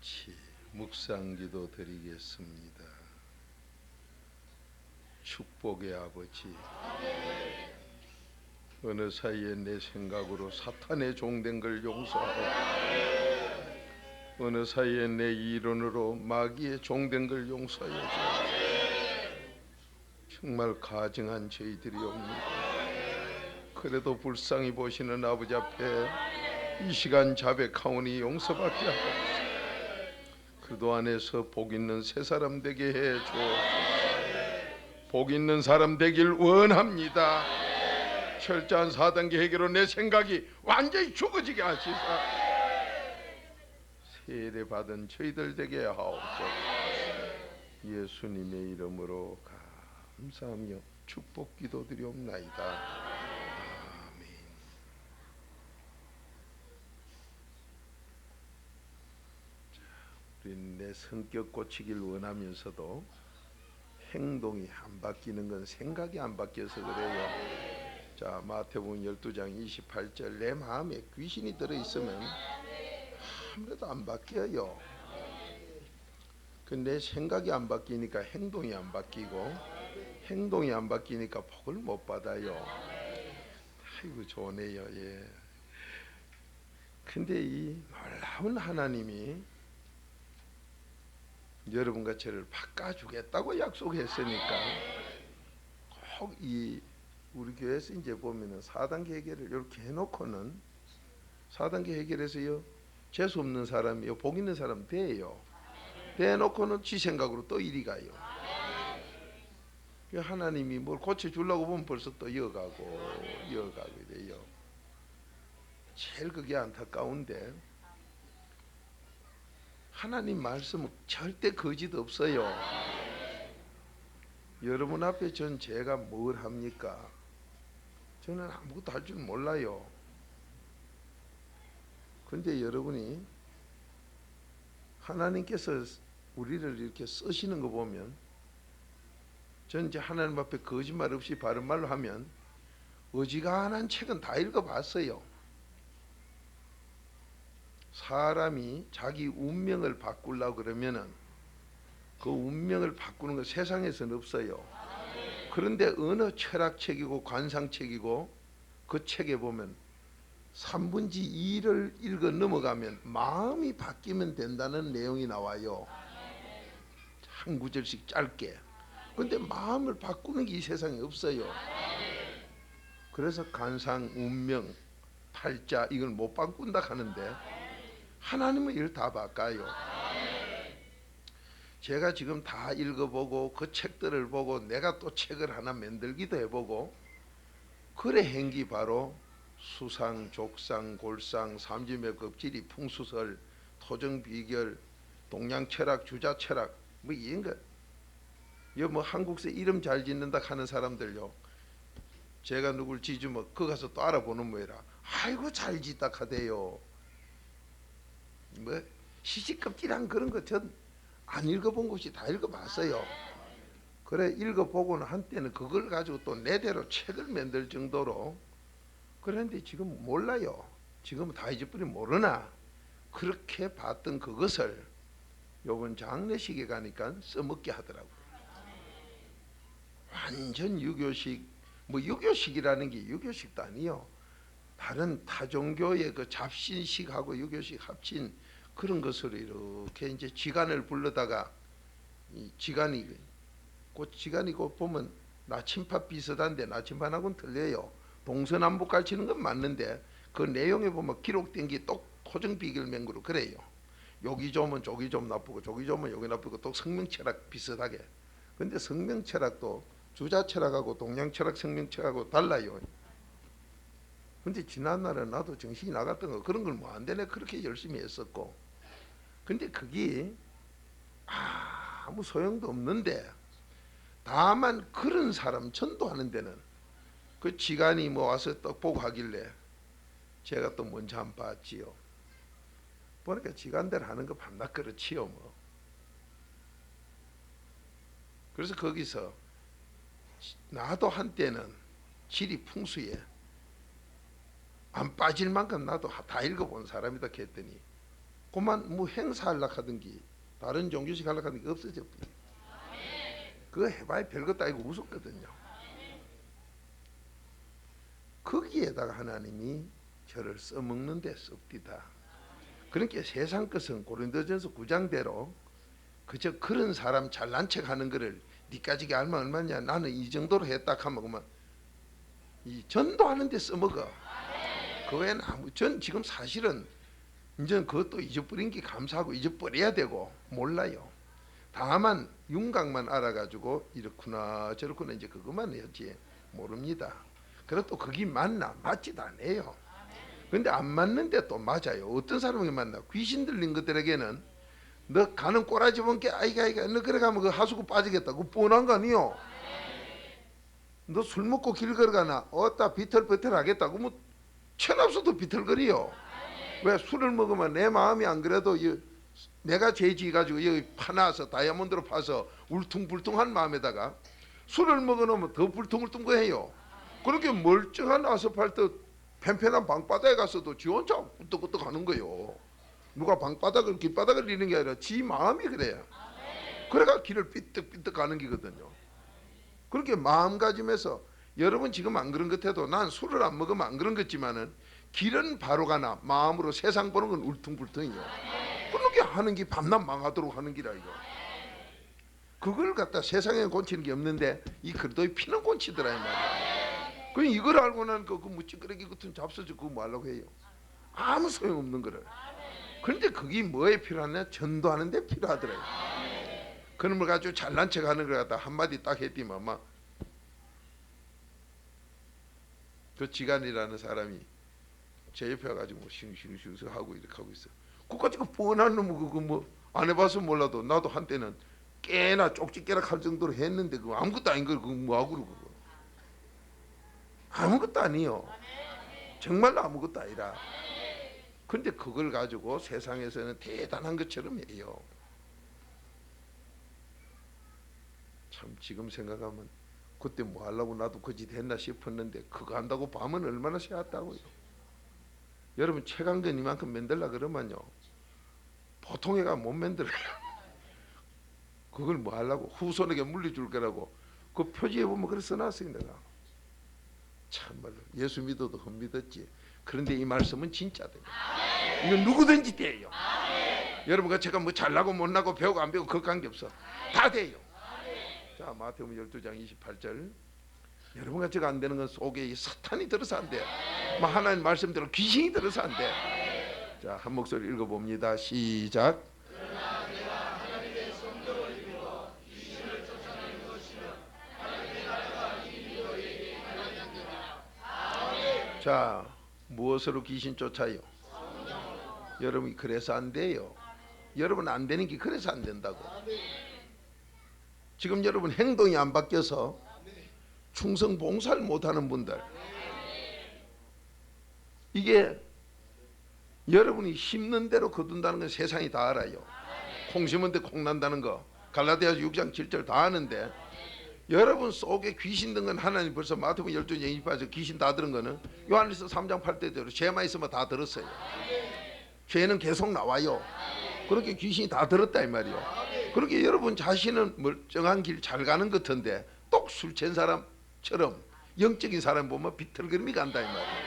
같이 묵상기도 드리겠습니다. 축복의 아버지, 어느 사이에 내 생각으로 사탄의 종된 걸 용서하고 어느 사이에 내 이론으로 마귀의 종된 걸 용서하여 주옵소서. 정말 가증한 저희들이옵니다. 그래도 불쌍히 보시는 아버지 앞에 이 시간 자백하오니 용서받게 하옵소서. 그도 안에서 복 있는 새 사람 되게 해 주옵소서. 복 있는 사람 되길 원합니다. 철저한 4단계 해결로 내 생각이 완전히 죽어지게 하시사 세례 받은 저희들 되게 하옵소서. 예수님의 이름으로 감사하며 축복 기도드리옵나이다. 아멘. 우리는 내 성격 고치길 원하면서도 행동이 안 바뀌는 건 생각이 안 바뀌어서 그래요. 자, 마태복음 12장 28절, 내 마음에 귀신이 들어있으면 아무래도 안 바뀌어요. 근데 생각이 안 바뀌니까 행동이 안 바뀌고, 행동이 안 바뀌니까 복을 못 받아요. 아이고 좋네요. 예. 근데 이 놀라운 하나님이 여러분과 저를 바꿔주겠다고 약속했으니까 꼭 이 우리 교회에서 이제 보면은 4단계 해결을 이렇게 해놓고는 4단계 해결해서요, 재수 없는 사람이요 복 있는 사람 돼요. 대놓고는 지 생각으로 또 이리 가요. 하나님이 뭘 고쳐주려고 보면 벌써 또 이어가고 돼요. 제일 그게 안타까운데, 하나님 말씀은 절대 거짓 없어요. 여러분 앞에 전 제가 뭘 합니까? 저는 아무것도 할 줄 몰라요. 근데 여러분이 하나님께서 우리를 이렇게 쓰시는 거 보면, 전 이제 하나님 앞에 거짓말 없이 바른 말로 하면 어지간한 책은 다 읽어봤어요. 사람이 자기 운명을 바꾸려고 그러면은 그 운명을 바꾸는 거 세상에서는 없어요. 그런데 어느 철학책이고 관상책이고 그 책에 보면 3분의 2를 읽어 넘어가면 마음이 바뀌면 된다는 내용이 나와요. 한 구절씩 짧게. 근데 마음을 바꾸는 게 이 세상에 없어요. 그래서 관상, 운명, 팔자 이걸 못 바꾼다 하는데 하나님은 이걸 다 바꿔요. 제가 지금 다 읽어보고 그 책들을 보고 내가 또 책을 하나 만들기도 해보고, 그래 행기 바로 수상, 족상, 골상, 삼지매 겁질이, 풍수설, 토정 비결, 동양 철학, 주자 철학, 뭐 이런 거. 뭐 한국서 이름 잘 짓는다 하는 사람들요, 제가 누굴 지주면 그 가서 또 알아보는 모이라. 아이고 잘 짓다 하대요. 뭐 시시껍질한 그런 거 전 안 읽어본 것이 다 읽어봤어요. 그래 읽어보고는 한때는 그걸 가지고 또 내대로 책을 만들 정도로. 그런데 지금 몰라요. 지금은 다 잊어버리면 모르나 그렇게 봤던 그것을 요번 장례식에 가니까 써먹게 하더라고요. 완전 유교식, 뭐 유교식이라는 게 유교식도 아니요, 다른 타종교의 그 잡신식하고 유교식 합친 그런 것으로 이렇게 이제 지간을 불러다가, 이 지간이 곧 보면 나침반 비슷한데 나침반하고는 틀려요. 동서남북 가르치는 건 맞는데 그 내용에 보면 기록된 게 또 토정 비결맹구로 그래요. 여기 좋으면 저기 좀 나쁘고 저기 좋으면 여기 나쁘고, 또 성명철학 비슷하게. 근데 성명철학도 주자철학하고 동양철학 성명철학하고 달라요. 근데 지난날은 나도 정신이 나갔던 거 그런 걸 뭐 안 되네 그렇게 열심히 했었고. 근데 그게 아무 소용도 없는데, 다만 그런 사람 전도하는 데는 그 지간이 뭐 와서 떡 보고 하길래 제가 또 먼저 한 봤지요. 보니까 지간대로 하는 거 밤낮 그렇지요 뭐. 그래서 거기서 나도 한때는 지리 풍수에 안 빠질 만큼 나도 다 읽어본 사람이다 했더니 그만 뭐 행사하려고 하든지 다른 종교식 하려고 하든지 없어져 버려. 그거 해봐야 별것도 아니고 우습거든요. 거기에다가 하나님이 저를 써먹는 데 썩디다. 그러니까 세상 것은 고린도전서 9장대로 그저 그런 사람 잘난 척 하는 거를 니까지게 알면 얼마냐, 나는 이 정도로 했다 하면 그만 이 전도하는 데 써먹어. 그 외에는 전 지금 사실은 이제 그것도 잊어버린 게 감사하고 잊어버려야 되고 몰라요. 다만 윤곽만 알아가지고 이렇구나 저렇구나 이제 그것만 했지 모릅니다. 그래도 그게 맞나? 맞지도 않아요. 근데 안 맞는데 또 맞아요. 어떤 사람이 만나 귀신 들린 것들에게는 너 가는 꼬라지 본게 아이가 너 그래 가면 그 하수구 빠지겠다. 그거 뻔한 거 아니요. 너 술 먹고 길 걸어가나 어따 비틀비틀 하겠다. 그러면 천없어도 비틀거리요. 왜? 술을 먹으면 내 마음이 안 그래도 내가 죄지 가지고 여기 파놔서 다이아몬드로 파서 울퉁불퉁한 마음에다가 술을 먹어놓으면 더 불퉁불퉁해요. 그렇게 멀쩡한 아스팔트 편편한 방바닥에 가서도 지 혼자 끄떡끄떡 하는 거요. 누가 방바닥을 길바닥을 리는 게 아니라 지 마음이 그래요. 그래가 길을 삐뜩삐뜩 가는 기거든요. 그렇게 마음가짐에서 여러분 지금 안 그런 것 같아도 난 술을 안 먹으면 안 그런 것 같지만은 길은 바로 가나 마음으로 세상 보는 건 울퉁불퉁이요. 그렇게 하는 게 밤낮 망하도록 하는 기라 이거. 그걸 갖다 세상에 곤치는 게 없는데 이 그래도 피는 곤치더라 이 말이야. 그 이걸 알고 나니까 그 무찌끄레기 같은 잡서지 그거 뭐 하려고 해요. 아무 소용없는 거를. 그런데 그게 뭐에 필요하냐? 전도하는 데 필요하더라고요. 그런 걸 가지고 잘난 척 하는 걸 갖다 한마디 딱 했더니만 막 그 지간이라는 사람이 제 옆에 와가지고 뭐 싱싱싱 하고 이렇게 하고 있어. 그까지 그 뻔한 놈 그거 뭐 안 해봐서 몰라도 나도 한때는 꽤나 쪽집게락 할 정도로 했는데 그거 아무것도 아닌 걸 그거 뭐하고 그러고 아무것도 아니요. 정말로 아무것도 아니라. 근데 그걸 가지고 세상에서는 대단한 것처럼 해요. 참 지금 생각하면 그때 뭐 하려고 나도 그 짓 했나 싶었는데 그거 한다고 밤은 얼마나 새웠다고요. 여러분 최강근 이만큼 만들라 그러면요 보통 애가 못 만들어요. 그걸 뭐 하려고 후손에게 물려줄 거라고 그 표지에 보면 그래 써놨어요. 내가 참말로 예수 믿어도 흠 믿었지. 그런데 이 말씀은 진짜다. 이건 누구든지 돼요. 여러분과 제가 뭐 잘나고 못나고 배우고 안 배우고 그 관계없어. 다 돼요. 자 마태복음 12장 28절 여러분과 제가 안 되는 건 속에 이 사탄이 들어서 안 돼. 뭐 하나님 말씀대로 귀신이 들어서 안 돼. 자 한 목소리 읽어봅니다. 시작. 자 무엇으로 귀신 쫓아요? 여러분이 그래서 안 돼요. 여러분 안 되는 게 그래서 안 된다고. 지금 여러분 행동이 안 바뀌어서 충성 봉사를 못하는 분들 이게 여러분이 심는 대로 거둔다는 건 세상이 다 알아요. 콩 심은 데 콩 난다는 거 갈라디아서 6장 7절 다 아는데 여러분 속에 귀신 든 건 하나님 벌써 마태복음 12장 28절 귀신 다 들은 거는 요한일서 3장 8절대로 죄만 있으면 다 들었어요. 죄는 계속 나와요. 그렇게 귀신이 다 들었다 이 말이요. 그렇게 여러분 자신은 멀쩡한 길 잘 가는 것 같은데 똑 술 취한 사람처럼 영적인 사람 보면 비틀거림이 간다 이 말이에요.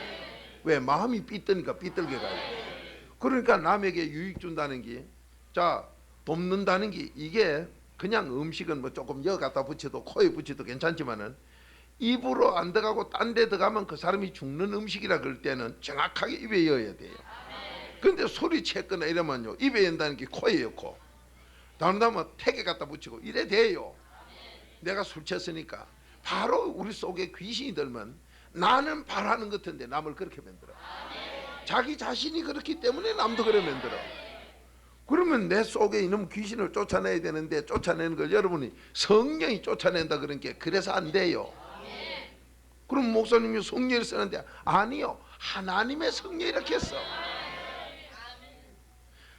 왜? 마음이 삐뜨니까 삐뚤게 가요. 그러니까 남에게 유익 준다는 게 자 돕는다는 게 이게 그냥 음식은 뭐 조금 여 갖다 붙여도 코에 붙여도 괜찮지만은 입으로 안 들어가고 딴 데 들어가면 그 사람이 죽는 음식이라 그럴 때는 정확하게 입에 넣어야 돼요. 근데 소리 챘거나 이러면요 입에 연다는 게 코에 넣고 다른 다음에 택에 갖다 붙이고 이래 돼요. 내가 술 쳤으니까 바로 우리 속에 귀신이 들면 나는 바라는 것 같은데 남을 그렇게 만들어. 자기 자신이 그렇기 때문에 남도 그래 만들어. 그러면 내 속에 있는 귀신을 쫓아내야 되는데 쫓아내는 걸 여러분이 성령이 쫓아낸다 그런 게 그래서 안 돼요. 그럼 목사님이 성령을 쓰는데 아니요 하나님의 성령 이렇게 했어.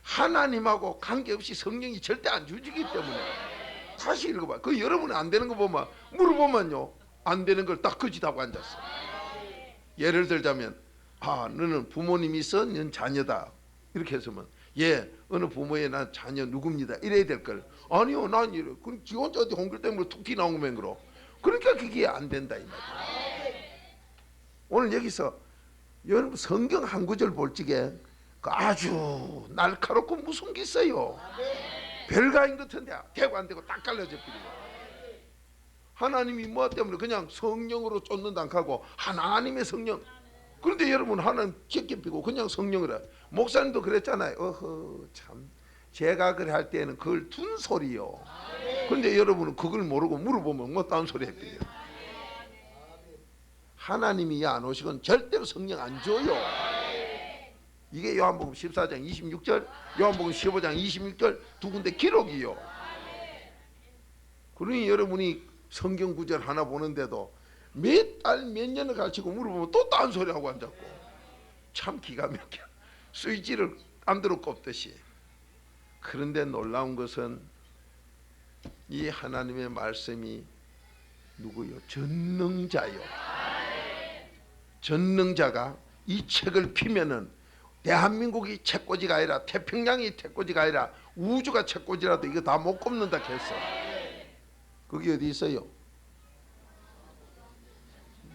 하나님하고 관계없이 성령이 절대 안 주지기 때문에. 다시 읽어봐. 그 여러분이 안 되는 거 보면 물어보면요 안 되는 걸 딱 거짓하고 앉았어. 예를 들자면 아 너는 부모님이 있어? 넌 자녀다 이렇게 했으면 예 어느 부모의 난 자녀 누굽니다 이래야 될 걸. 아니요, 난 이래. 그럼 지 혼자 어디 홍길 때문에 툭 튀나오면 그러. 그러니까 그게 안 된다 이 말이야. 오늘 여기서 여러분 성경 한 구절 볼 적에 아주 날카롭고 무서운 게 있어요. 별가인 같은데 되고 안 되고 딱 갈라져 버리고. 하나님이 뭐 때문에 그냥 성령으로 쫓는다 하고 하나님의 성령. 그런데 여러분 하나님 제껴피고 그냥 성령을 해. 목사님도 그랬잖아요. 어허 참 제가 그래 할 때는 그걸 둔 소리요. 그런데 여러분은 그걸 모르고 물어보면 뭐 딴 소리 했거든요. 하나님이 안 오시건 절대로 성령 안 줘요. 이게 요한복음 14장 26절, 요한복음 15장 26절 두 군데 기록이요. 그러니 여러분이 성경 구절 하나 보는데도 몇 달 몇 년을 가르치고 물어보면 또 딴 소리 하고 앉았고 참 기가 막혀. 스위치를 안 들어 꼽듯이. 그런데 놀라운 것은 이 하나님의 말씀이 누구요? 전능자요. 전능자가 이 책을 피면은 대한민국이 책꽂이가 아니라 태평양이 책꽂이가 아니라 우주가 책꽂이라도 이거 다 못 꼽는다 했어. 그게 어디 있어요?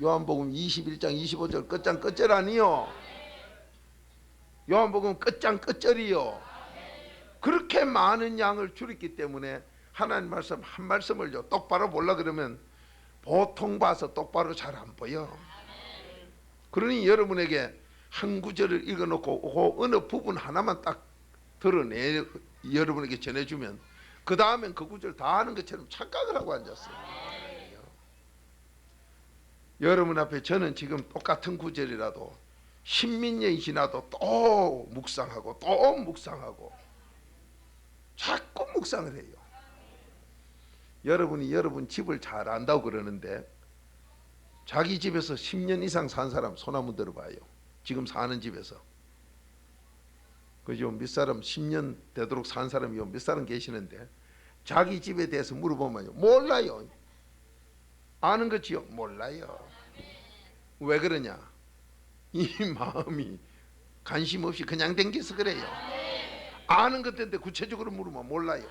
요한복음 21장 25절 끝장 끝절 아니요. 요한복음 끝장 끝절이요. 그렇게 많은 양을 줄였기 때문에 하나님 말씀 한 말씀을요 똑바로 보려 그러면 보통 봐서 똑바로 잘 안 보여. 그러니 여러분에게 한 구절을 읽어놓고 그 어느 부분 하나만 딱 드러내 여러분에게 전해주면 그 다음엔 그 구절 다 아는 것처럼 착각을 하고 앉았어요. 여러분 앞에 저는 지금 똑같은 구절이라도 십몇 년이 지나도 또 묵상하고 또 묵상하고 자꾸 묵상을 해요. 여러분이 여러분 집을 잘 안다고 그러는데 자기 집에서 10년 이상 산 사람 손 한번 들어봐요. 지금 사는 집에서. 그죠? 몇 사람 10년 되도록 산 사람이 몇 사람 계시는데 자기 집에 대해서 물어보면요 몰라요. 아는 거지요? 몰라요. 왜 그러냐? 이 마음이 관심 없이 그냥 댕겨서 그래요. 아는 것인데 구체적으로 물으면 몰라요.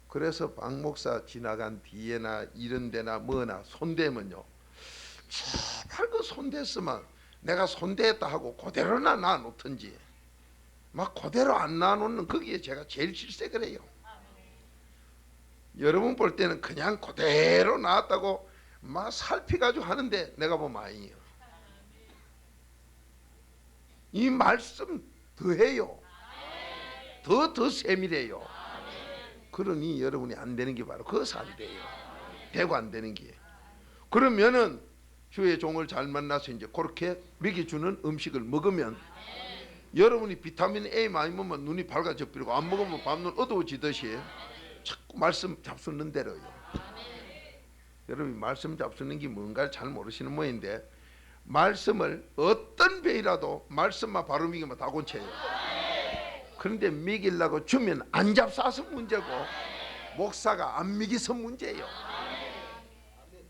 그래서 박 목사 지나간 뒤에나 이런 데나 뭐나 손대면요 제발 그 손댔으면 내가 손댔다 하고 그대로나 놔놓든지 막 그대로 안 놔놓는 거기에 제가 제일 질색을 해요. 여러분 볼 때는 그냥 그대로 놔왔다고 막 살피가지고 하는데 내가 보면 아니에요. 이 말씀 더해요. 더 세밀해요. 그러니 여러분이 안 되는 게 바로 그것이 안 돼요. 되고 안 되는 게. 그러면은 주의 종을 잘 만나서 이제 그렇게 먹여주는 음식을 먹으면 여러분이 비타민 A 많이 먹으면 눈이 밝아져 버리고 안 먹으면 밤눈 어두워지듯이 자꾸 말씀 잡수는 대로요. 여러분이 말씀 잡수는 게 뭔가를 잘 모르시는 모양인데 말씀을 어떤 배이라도 말씀만 바로 먹이면 다 곤채요. 그런데 먹이려고 주면 안 잡사서 문제고 목사가 안 먹여서 문제예요.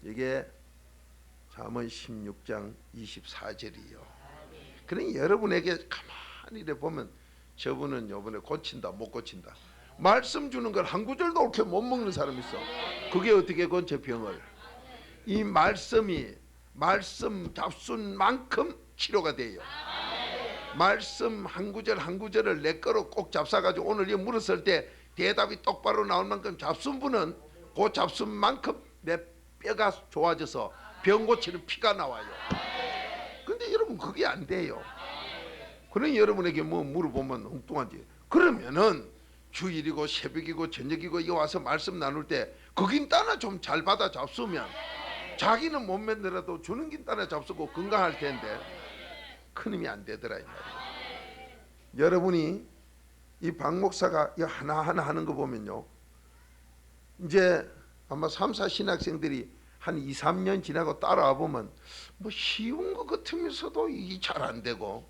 이게 잠언 16장 24절이요. 그러니 여러분에게 가만히 이래 보면 저분은 요번에 고친다 못 고친다 말씀 주는 걸 한 구절도 옳게 못 먹는 사람이 있어. 그게 어떻게 건체 병을. 이 말씀이 말씀 잡순 만큼 치료가 돼요. 말씀 한 구절 한 구절을 내 거로 꼭 잡사가지고 오늘 이 물었을 때 대답이 똑바로 나올 만큼 잡순 분은 그 잡순 만큼 내 뼈가 좋아져서 병 고치는 피가 나와요. 근데 여러분 그게 안 돼요. 그러니 여러분에게 뭐 물어보면 엉뚱한지. 그러면은 주일이고 새벽이고 저녁이고 이거 와서 말씀 나눌 때 거긴 따나 좀 잘 받아 잡수면 자기는 못 만들어도 주는 긴 따나 잡수고 건강할 텐데 큰 힘이 안 되더라 이 말이에요. 여러분이 이 박 목사가 이 하나하나 하는 거 보면요 이제 아마 3, 4 신학생들이 한 2, 3년 지나고 따라와 보면 뭐 쉬운 것 같으면서도 이게 잘 안 되고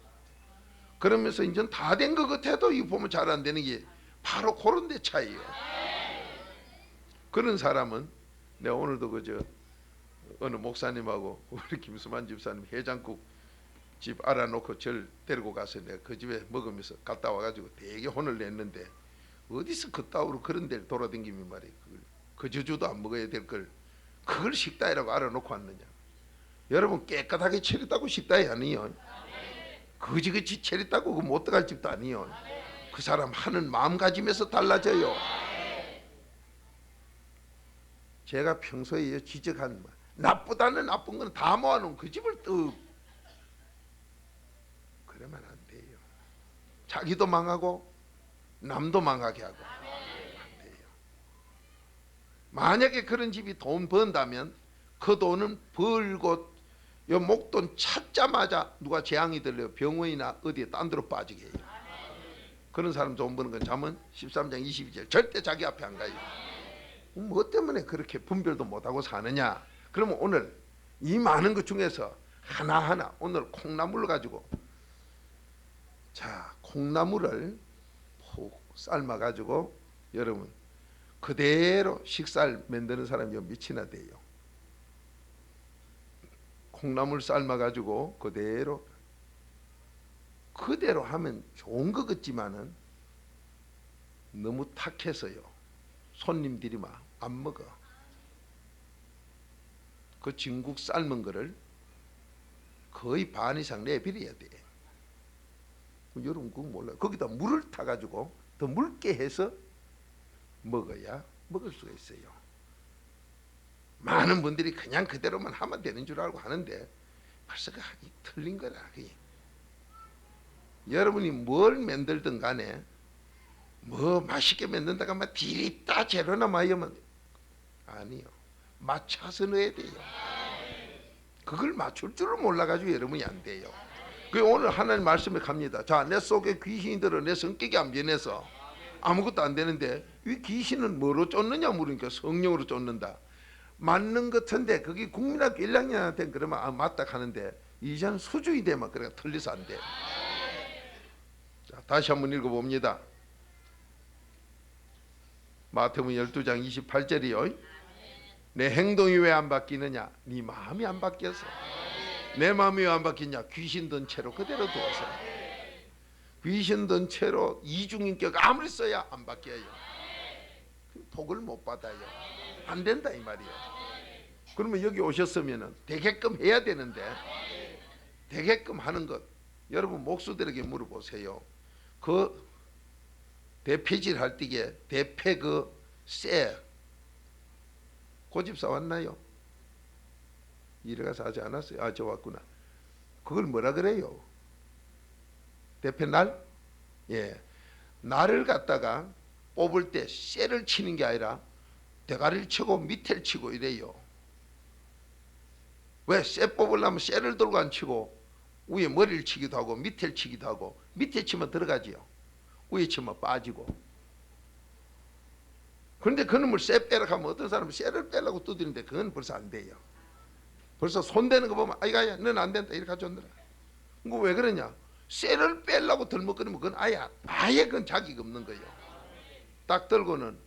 그러면서 이제 다 된 것 같아도 이 보면 잘 안 되는 게 바로 그런 데 차이예요. 그런 사람은 내가 오늘도 그저 어느 목사님하고 우리 김수만 집사님 해장국 집 알아놓고 절 데리고 가서 내가 그 집에 먹으면서 갔다 와가지고 되게 혼을 냈는데 어디서 그따위로 그런 데를 돌아다니면 말이야. 그 저주도 안 먹어야 될 걸 그걸 식다이라고 알아놓고 왔느냐. 여러분 깨끗하게 차렸다고 식다이 아니요. 거지같이 차렸다고 그 못 들어갈 집도 아니요. 그 사람 하는 마음가짐에서 달라져요. 제가 평소에 지적한 나쁘다는 나쁜 건 다 모아놓은 그 집을 또 그러면 안 돼요. 자기도 망하고 남도 망하게 하고 안 돼요. 만약에 그런 집이 돈 번다면 그 돈은 벌고 요 목돈 찾자마자 누가 재앙이 들려 병원이나 어디에 딴 데로 빠지게 해요. 그런 사람 돈 버는 건 잠언 13장 22절 절대 자기 앞에 안 가요. 뭐 때문에 그렇게 분별도 못하고 사느냐. 그러면 오늘 이 많은 것 중에서 하나하나 오늘 콩나물을 가지고 자 콩나물을 푹 삶아 가지고 여러분 그대로 식사를 만드는 사람이 미치나 돼요. 콩나물 삶아 가지고 그대로 하면 좋은 것 같지만은 너무 탁해서요 손님들이 막 안 먹어. 그 진국 삶은 거를 거의 반 이상 내버려야 돼. 여러분 그거 몰라요. 거기다 물을 타가지고 더 묽게 해서 먹어야 먹을 수가 있어요. 많은 분들이 그냥 그대로만 하면 되는 줄 알고 하는데 벌써 틀린 거라. 여러분이 뭘 만들든 간에 뭐 맛있게 만든다가 막 디리따 재료나 마이면 아니요. 맞춰서 넣어야 돼요. 그걸 맞출 줄을 몰라가지고 여러분이 안 돼요. 그 오늘 하나님 말씀에 갑니다. 자, 내 속에 귀신이 들어 내 성격이 안 변해서 아무것도 안 되는데 이 귀신은 뭐로 쫓느냐 물으니까 성령으로 쫓는다. 맞는 것 같은데 그게 국민학교 1학년한테 그러면 아, 맞다 하는데 이제는 수준이 되면 그래 틀려서 안 돼. 자, 다시 한번 읽어봅니다. 마태복음 12장 28절이요. 내 행동이 왜 안 바뀌느냐? 네 마음이 안 바뀌어서. 내 마음이 왜 안 바뀌냐? 귀신 든 채로 그대로 두어서. 귀신 든 채로 이중인격 아무리 써야 안 바뀌어요. 복을 못 받아요. 안 된다 이 말이에요. 그러면 여기 오셨으면 되게끔 해야 되는데 되게끔 하는 것 여러분 목수들에게 물어보세요. 그 대패질 할 때에 대패 쇠 고집사 왔나요? 이래 가서 하지 않았어요? 아, 저 왔구나. 그걸 뭐라 그래요? 대패 날? 예. 날을 갖다가 뽑을 때 쇠를 치는 게 아니라 대가리를 치고 밑에를 치고 이래요. 왜? 쇠 뽑으려면 쇠를 들고 안 치고 위에 머리를 치기도 하고 밑에를 치기도 하고 밑에 치면 들어가지요. 위에 치면 빠지고. 그런데 그놈을 쇠 빼라 하면 어떤 사람은 쇠를 빼려고 두드리는데 그건 벌써 안 돼요. 벌써 손대는 거 보면 아이가 넌 안 된다 이렇게 가져온다. 그거 왜 그러냐? 쇠를 빼려고 들먹거리면 그건 아예 그건 자기가 없는 거예요. 딱 들고는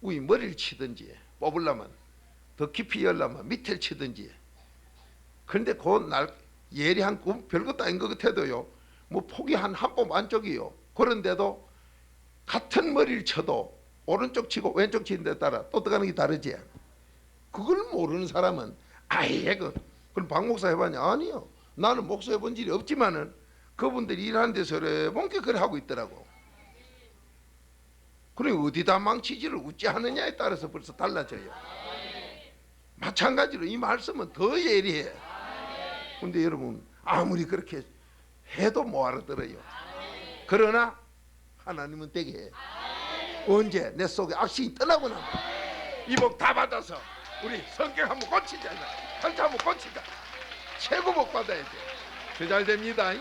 위 머리를 치든지 뽑으려면 더 깊이 열려면 밑을 치든지. 그런데 그 날 예리한 별것도 아닌 것 같아도요. 뭐 폭이 한 뼘 안쪽이요. 그런데도 같은 머리를 쳐도 오른쪽 치고 왼쪽 치는 데 따라 또 들어가는 게 다르지. 그걸 모르는 사람은 아예 그럼 박 목사 해봤냐? 아니요. 나는 목사 해본 일이 없지만은 그분들이 일하는 데서 뭔게 그래 하고 있더라고. 그래 어디다 망치질을 어찌 하느냐에 따라서 벌써 달라져요. 마찬가지로 이 말씀은 더 예리해. 근데 여러분 아무리 그렇게 해도 못 알아들어요. 그러나 하나님은 되게 해. 언제 내 속에 악신이 떠나고 나면 이 복 다 받아서 우리 성격 한번 고치자. 한자 한번 고치자. 최고 복 받아야 돼. 그 잘 됩니다.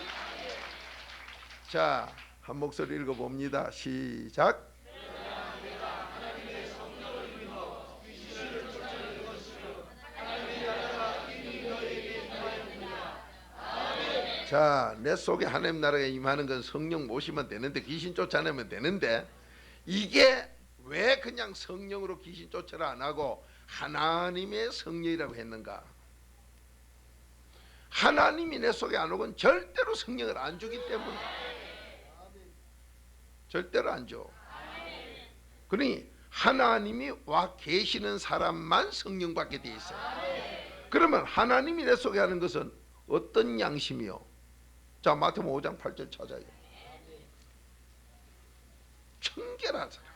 자, 한 목소리 읽어봅니다. 시작. 자, 내 속에 하나님 나라가 임하는 건 성령 모시면 되는데 귀신 쫓아내면 되는데 이게 왜 그냥 성령으로 귀신 쫓아라 안 하고 하나님의 성령이라고 했는가? 하나님이 내 속에 안 오건 절대로 성령을 안 주기 때문에 절대로 안 줘. 그러니 하나님이 와 계시는 사람만 성령 받게 돼 있어요. 그러면 하나님이 내 속에 하는 것은 어떤 양심이요? 자, 마태복음 5장 8절 찾아요. 청결한 사람,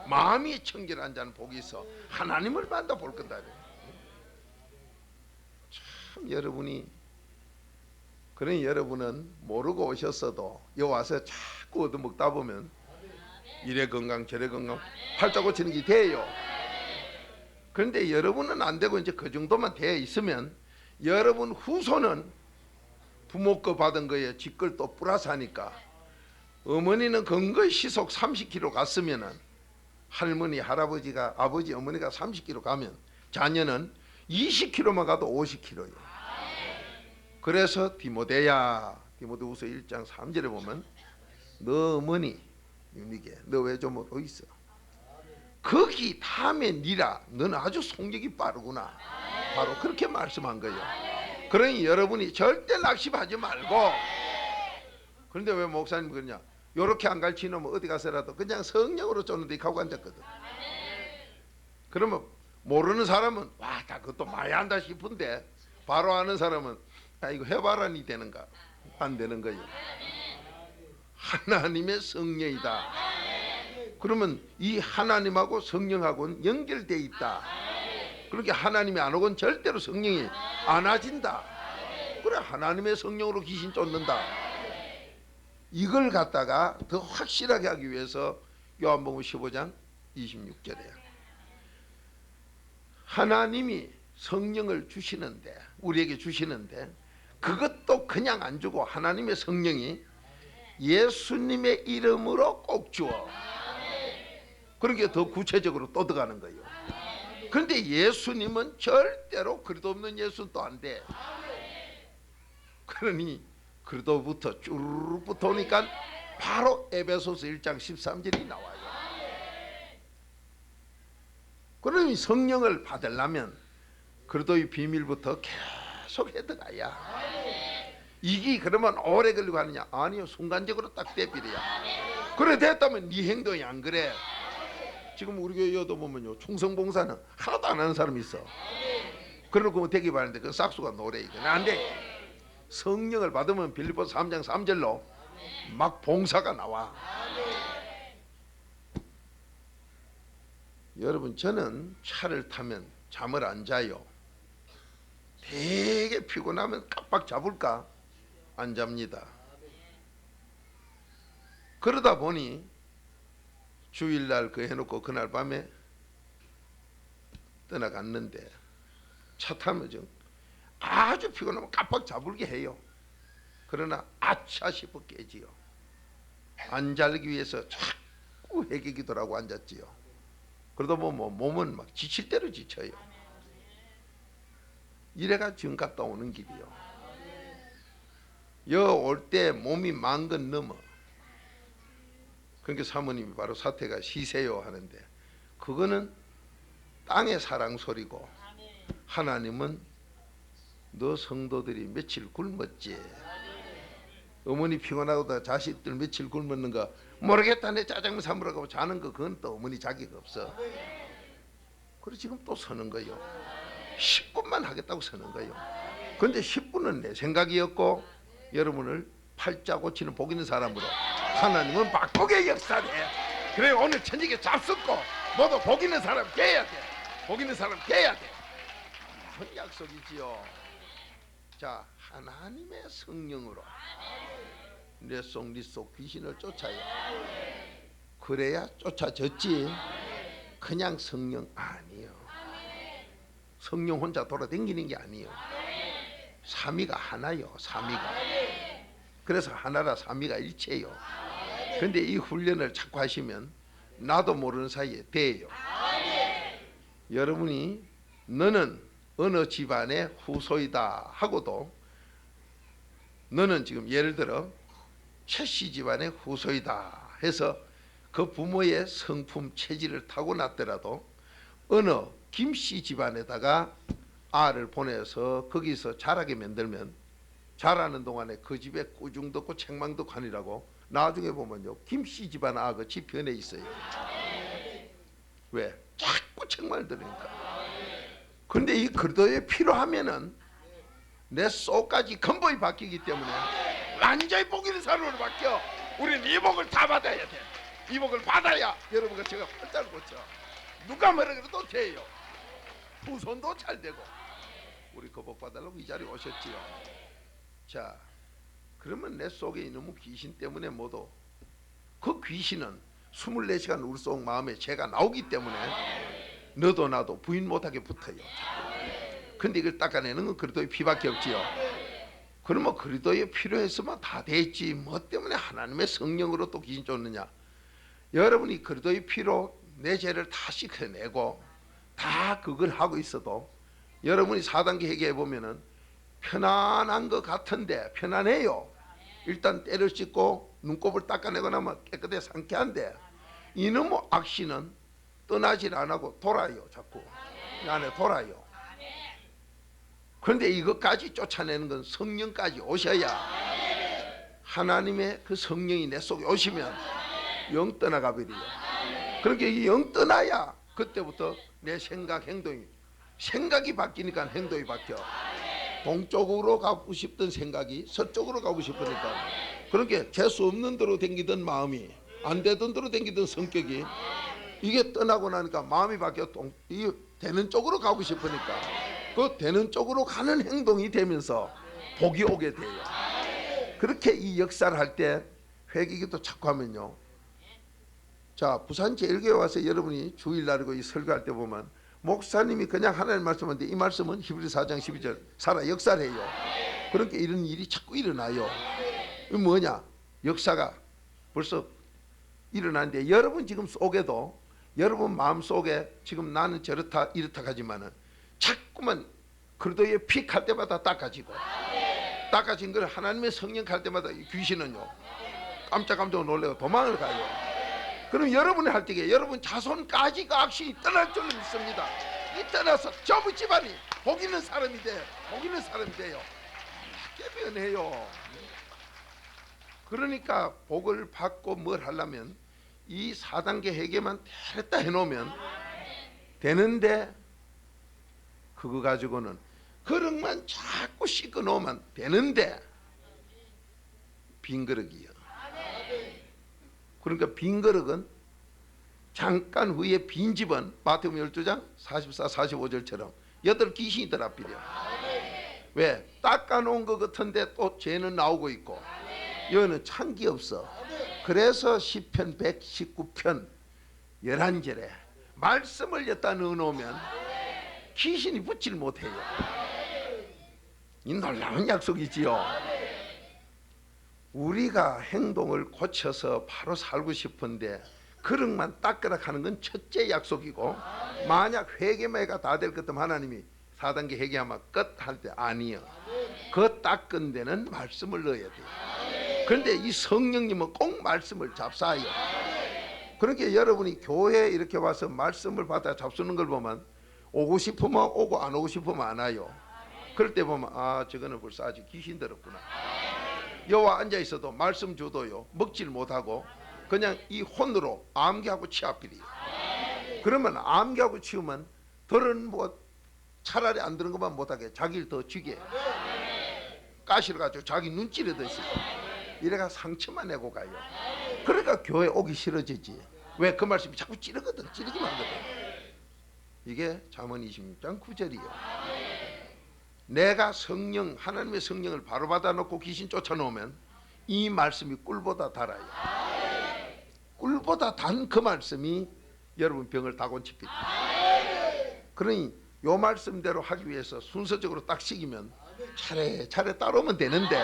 마음이 청결한 자는 복이 있어 하나님을 만나볼 건다. 참 여러분이, 그러니 여러분은 모르고 오셨어도 여기 와서 자꾸 얻어먹다 보면 이래 건강 저래 건강 팔자 고치는 게 돼요. 그런데 여러분은 안 되고 이제 그 정도만 되어 있으면 여러분 후손은 부모 거 받은 거에 뒷걸 또 플러스 하니까, 어머니는 건거의 시속 30km 갔으면은 할머니 할아버지가 아버지 어머니가 30km 가면 자녀는 20km만 가도 50km예요. 그래서 디모데야, 디모데후서 1장 3절에 보면 너 어머니 유니게 너 왜 좀 어디 있어? 거기 다음에 니라 너는 아주 속력이 빠르구나. 바로 그렇게 말씀한 거예요. 그러니 여러분이 절대 낙심하지 말고. 그런데 왜 목사님 그러냐? 요렇게 안 가르치면 어디 가서라도 그냥 성령으로 쫓는데 가고 앉았거든. 그러면 모르는 사람은 와, 다 그것도 많이 한다 싶은데 바로 아는 사람은 아, 이거 해봐라니 되는가? 안 되는 거예요. 하나님의 성령이다. 그러면 이 하나님하고 성령하고는 연결되어 있다. 그렇게 하나님이 안 오건 절대로 성령이 안 와진다. 그래, 하나님의 성령으로 귀신 쫓는다. 이걸 갖다가 더 확실하게 하기 위해서 요한복음 15장 26절에 하나님이 성령을 주시는데, 우리에게 주시는데 그것도 그냥 안 주고 하나님의 성령이 예수님의 이름으로 꼭 주어. 그러니까 더 구체적으로 또 들어가는 거예요. 그런데 예수님은 절대로 그리도 없는 예수는 또 안 돼. 그러니 그리도부터 쭈르륵부터 오니까 바로 에베소서 1장 13절이 나와요. 그러니 성령을 받으려면 그리도의 비밀부터 계속 해들어가야. 이게 그러면 오래 걸리고 하느냐? 아니요, 순간적으로 딱 돼버려야. 그래 됐다면 네 행동이 안 그래. 지금 우리 교회 여도 보면요, 충성봉사는 하나도 안 하는 사람이 있어. 그러고 되기 바라는데 그 싹수가 노래. 이거 안 돼. 성령을 받으면 빌립보서 3장 3절로 막 봉사가 나와. 여러분, 저는 차를 타면 잠을 안 자요. 되게 피곤하면 깜빡 잡을까? 안 잡니다. 그러다 보니 주일날 그 해놓고 그날 밤에 떠나갔는데 차 타면 좀 아주 피곤하면 깜빡 잡을게 해요. 그러나 아차 싶어 깨지요. 안 자기 위해서 자꾸 회개기도라고 앉았지요. 그러다 보면 뭐 몸은 막 지칠 대로 지쳐요. 이래가 지금 갔다 오는 길이요. 여 올 때 몸이 만 건 넘어. 그러니까 사모님이 바로 사태가 쉬세요 하는데, 그거는 땅의 사랑 소리고 하나님은 너 성도들이 며칠 굶었지. 어머니 피곤하다 자식들 며칠 굶었는 거 모르겠다, 내 짜장면 사먹으러 가고 자는 거 그건 또 어머니 자격 없어. 그래서 지금 또 서는 거요. 10분만 하겠다고 서는 거요. 그런데 10분은 내 생각이었고 여러분을 팔자 고치는 복 있는 사람으로 하나님은 바꾸게 역사해. 그래, 오늘 천지게 잡숫고 너도 복 있는 사람 돼야 돼. 복 있는 사람 돼야 돼. 큰 약속이지요. 자, 하나님의 성령으로 내 속 네 속 귀신을 쫓아요. 그래야 쫓아졌지. 그냥 성령 아니요. 성령 혼자 돌아다니는 게 아니요. 삼위가 하나요. 삼위가. 그래서 하나라 삼위가 일체요. 그런데 이 훈련을 자꾸 하시면 나도 모르는 사이에 돼요. 여러분이 너는 어느 집안의 후손이다 하고도, 너는 지금 예를 들어 최씨 집안의 후손이다 해서 그 부모의 성품 체질을 타고났더라도 어느 김씨 집안에다가 알을 보내서 거기서 자라게 만들면 자라는 동안에 그 집에 꾸중도 없고 책망도 관이라고 나중에 보면요 김씨 집안 아그 집 변해 있어요. 왜? 자꾸 책망을 들으니까. 그런데 이 그리스도의 피로 하면은 내 속까지 근본이 바뀌기 때문에 완전히 복 있는 사람으로 바뀌어. 우리는 이 복을 다 받아야 돼. 이 복을 받아야 여러분과 제가 팔자를 고쳐. 누가 뭐라 그래도 돼요. 후손도 잘 되고. 우리 그 복 받으려고 이 자리에 오셨지요. 자, 그러면 내 속에 이놈의 귀신 때문에 모두 그 귀신은 24시간 우리 속 마음에 죄가 나오기 때문에 너도 나도 부인 못하게 붙어요. 근데 이걸 닦아내는 건 그리스도의 피밖에 없지요. 그러면 그리스도의 피로 했으면 다 됐지 뭐 때문에 하나님의 성령으로 또 귀신 쫓느냐. 여러분이 그리스도의 피로 내 죄를 다 씻어내고 다 그걸 하고 있어도 여러분이 4단계 회개해 보면은 편안한 것 같은데 편안해요. 일단 때를 씻고 눈곱을 닦아내고 나면 깨끗해 상쾌한데 이놈의 악신은 떠나질 않고 돌아요. 자꾸 이 안에 돌아요. 그런데 이것까지 쫓아내는 건 성령까지 오셔야 하나님의 그 성령이 내 속에 오시면 영 떠나가 버려요. 그렇게 이 영 떠나야 그때부터 내 생각 생각이 바뀌니까 행동이 바뀌어. 동쪽으로 가고 싶던 생각이 서쪽으로 가고 싶으니까 그렇게 재수 없는 대로 댕기던 마음이 안 되던 대로 댕기던 성격이 이게 떠나고 나니까 마음이 바뀌어 이 되는 쪽으로 가고 싶으니까 그 되는 쪽으로 가는 행동이 되면서 복이 오게 돼요. 그렇게 이 역사를 할 때 회개기도 자꾸 하면요. 자, 부산 제일교회 와서 여러분이 주일날이고 이 설교할 때 보면 목사님이 그냥 하나님 말씀하는데 이 말씀은 히브리서 4장 12절 살아 역사를 해요. 그렇게 이런 일이 자꾸 일어나요. 이 뭐냐? 역사가 벌써 일어나는데 여러분 지금 속에도 여러분 마음속에 지금 나는 저렇다 이렇다 하지만은 자꾸만 그리스도의 피 갈 때마다 닦아지고 닦아진 걸 하나님의 성령 갈 때마다 귀신은요 깜짝깜짝 놀래고 도망을 가요. 그럼 여러분이 할 때에 여러분 자손까지 그 악신이 떠날 줄로 믿습니다. 이 떠나서 전부 집안이 복 있는 사람이 돼. 복 있는 사람이 돼요. 깨변해요. 그러니까 복을 받고 뭘 하려면 이 4단계 회개만 됐다 해놓으면 되는데 그거 가지고는 그릇만 자꾸 씻어 놓으면 되는데 빈 그릇이요. 그러니까 빈 그릇은 잠깐 후에 빈 집은 마태복음 12장 44, 45절처럼 8 귀신이 들어비려. 왜? 닦아놓은 것 같은데 또 죄는 나오고 있고 여기는 찬기 없어. 그래서 시편 119편 11절에 말씀을 여기다 넣어놓으면 귀신이 붙질 못해요. 이 놀라운 약속이지요. 우리가 행동을 고쳐서 바로 살고 싶은데 그릇만 닦으라 하는 건 첫째 약속이고 만약 회개매가 다 될 것 같으면 하나님이 4단계 회개하면 끝 할 때 아니요. 그 닦은 데는 말씀을 넣어야 돼요. 그런데 이 성령님은 꼭 말씀을 잡사요. 그러니까 여러분이 교회에 이렇게 와서 말씀을 받아 잡수는 걸 보면 오고 싶으면 오고 안 오고 싶으면 안 와요. 그럴 때 보면 아 저거는 벌써 아직 귀신 들었구나. 여와 앉아 있어도 말씀 줘도요 먹질 못하고 그냥 이 혼으로 암기하고 치아필이에요. 그러면 암기하고 치우면 덜은 뭐 차라리 안 들은 것만 못하게 자기를 더 쥐게 가시를 가지고 자기 눈 찌르듯이 이래가 상처만 내고 가요. 그러니까 교회 오기 싫어지지. 왜? 그 말씀이 자꾸 찌르거든. 찌르기만 하거든. 이게 잠언 26장 9절이요. 내가 성령 하나님의 성령을 바로 받아놓고 귀신 쫓아놓으면 이 말씀이 꿀보다 달아요. 꿀보다 단 그 말씀이 여러분 병을 다 고칩니다. 그러니 요 말씀대로 하기 위해서 순서적으로 딱 시키면 차례차례 따라오면 되는데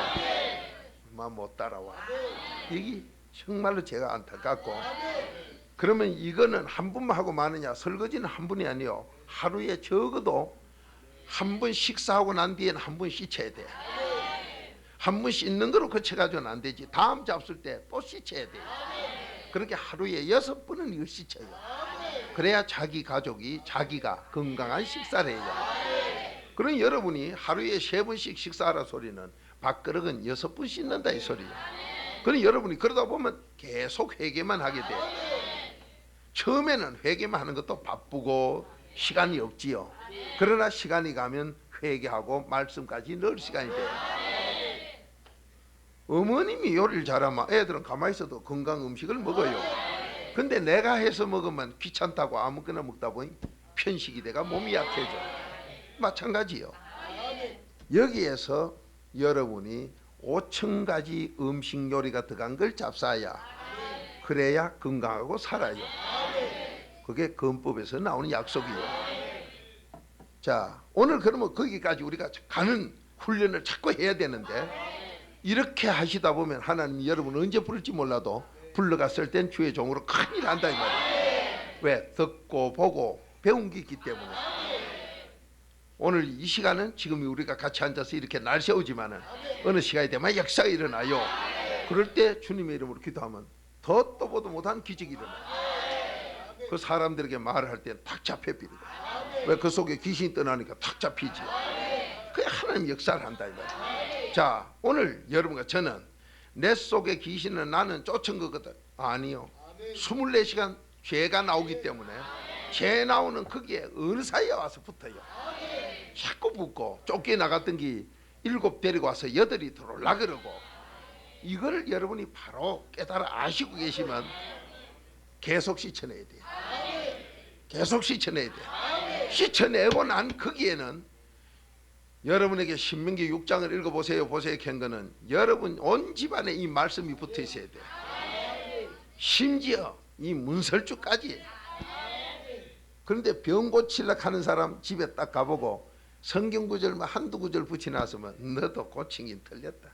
못 따라와. 이게 정말로 제가 안타깝고 그러면 이거는 한 분만 하고 마느냐. 설거지는 한 분이 아니요. 하루에 적어도 한 번 식사하고 난 뒤에는 한 번 씻어야 돼. 한 번 씻는 거로 그쳐가지고는 안 되지. 다음 잡술 때 또 씻어야 돼. 그렇게 하루에 6번은 이걸 씻어요. 그래야 자기 가족이 자기가 건강한 식사를 해요. 그러니 여러분이 하루에 3번씩 식사하라 소리는 밥그릇은 6번 씻는다 이 소리예요. 그럼 여러분이 그러다 보면 계속 회개만 하게 돼요. 처음에는 회개만 하는 것도 바쁘고 시간이 없지요. 그러나 시간이 가면 회개하고 말씀까지 넣을 시간이 돼요. 어머님이 요리를 잘하면 애들은 가만히 있어도 건강 음식을 먹어요. 근데 내가 해서 먹으면 귀찮다고 아무거나 먹다 보니 편식이 돼가 몸이 약해져. 마찬가지요. 여기에서 여러분이 5,000가지 음식 요리가 들어간 걸 잡숴야 그래야 건강하고 살아요. 그게 건법에서 나오는 약속이에요. 자, 오늘 그러면 거기까지 우리가 가는 훈련을 자꾸 해야 되는데, 이렇게 하시다 보면 하나님이 여러분 언제 부를지 몰라도 불러갔을 땐 주의 종으로 큰일 난다 이 말이에요. 왜? 듣고 보고 배운 게 있기 때문에. 오늘 이 시간은 지금 우리가 같이 앉아서 이렇게 날 세우지만은 어느 시간이 되면 역사가 일어나요. 그럴 때 주님의 이름으로 기도하면 더도 보도 못한 기적이 일어나요. 그 사람들에게 말을 할 때는 탁 잡혀버리고, 왜? 그 속에 귀신이 떠나니까 탁 잡히지. 그게 하나님 역사를 한다 이 말이에요. 자, 오늘 여러분과 저는 내 속에 귀신은 나는 쫓은 거거든. 아니요. 24시간 죄가 나오기 때문에 죄 나오는 거기에 어느 사이에 와서 붙어요. 자꾸 붙고 쫓겨나갔던 게 7 데리고 와서 8이 들어올라 그러고, 이걸 여러분이 바로 깨달아 아시고 계시면 계속 씻어내야 돼요. 계속 씻어내야 돼요. 씻어내고 난 거기에는 여러분에게 신명기 6장을 읽어보세요. 보세요. 캔 거는 여러분 온 집안에 이 말씀이 붙어 있어야 돼요. 심지어 이 문설주까지. 그런데 병 고치려고 하는 사람 집에 딱 가보고 성경 구절만 한두 구절 붙여놨으면 너도 고치긴 틀렸다.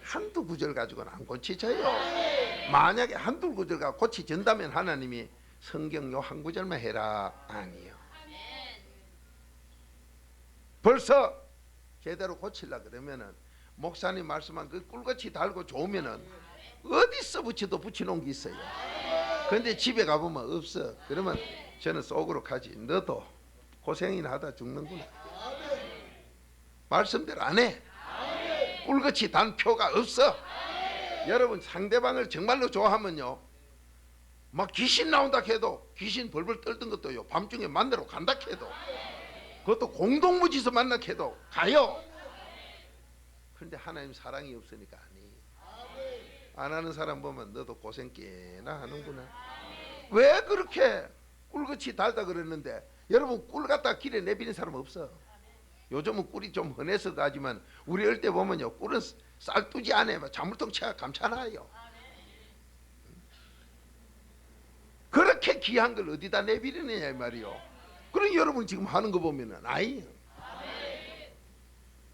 한두 구절 가지고는 안 고치져요. 만약에 한두 구절 가지고 고치진다면 하나님이 성경 요 한 구절만 해라. 아니요. 벌써 제대로 고치려고 그러면은 목사님 말씀한 그 꿀같이 달고 좋으면은 어디서 붙여도 붙여놓은 게 있어요. 그런데 집에 가보면 없어. 그러면 저는 속으로 가지. 너도 고생이나 하다 죽는구나. 말씀대로 안 해. 꿀같이 단 표가 없어. 여러분 상대방을 정말로 좋아하면요, 막 귀신 나온다 해도 귀신 벌벌 떨던 것도요, 밤중에 만나러 간다 해도, 그것도 공동무지서 만나 해도 가요. 그런데 하나님 사랑이 없으니까 아니. 안 하는 사람 보면 너도 고생 꽤나 하는구나. 왜 그렇게 꿀같이 달다 그랬는데, 여러분 꿀 갖다 길에 내비는 사람 없어. 요즘은 꿀이 좀 흔해서 가지만 우리 어릴 때 보면요, 꿀은 쌀뚜지 안에 자물통 채가 감잖아요. 그렇게 귀한 걸 어디다 내비리느냐 이 말이요. 그럼 여러분 지금 하는 거 보면은 아이.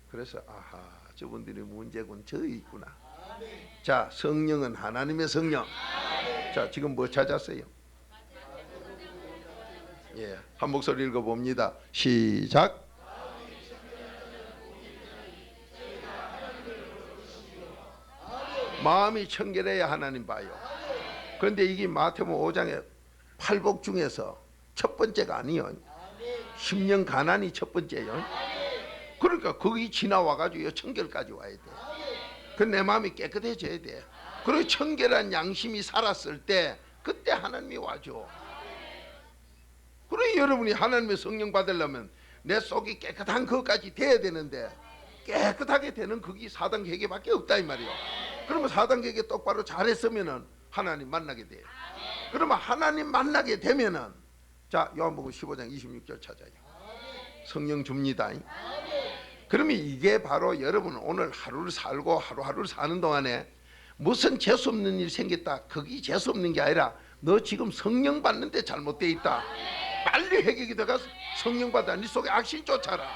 그래서 아하, 저분들이 문제군 저기 있구나. 자, 성령은 하나님의 성령. 자, 지금 뭐 찾았어요? 예, 한 목소리 읽어봅니다. 시작. 마음이 청결해야 하나님 봐요. 그런데 이게 마태복음 5장의 8복 중에서 첫 번째가 아니요. 심령 가난이 첫 번째요. 그러니까 거기 지나와가지고 청결까지 와야 돼. 그 내 마음이 깨끗해져야 돼. 그리고 청결한 양심이 살았을 때 그때 하나님이 와줘. 그러니 여러분이 하나님의 성령 받으려면 내 속이 깨끗한 것까지 돼야 되는데, 깨끗하게 되는 거기 4단계 회개밖에 없다 이 말이에요. 그러면 4단계 회개 똑바로 잘했으면은 하나님 만나게 돼요. 그러면 하나님 만나게 되면은, 자, 요한복음 15장 26절 찾아요. 성령 줍니다. 그러면 이게 바로 여러분 오늘 하루를 살고 하루하루를 사는 동안에 무슨 재수없는 일이 생겼다, 거기 재수없는 게 아니라 너 지금 성령 받는데 잘못되어 있다. 빨리 회개기 들어가서 성령 받아. 네 속에 악신 쫓아라.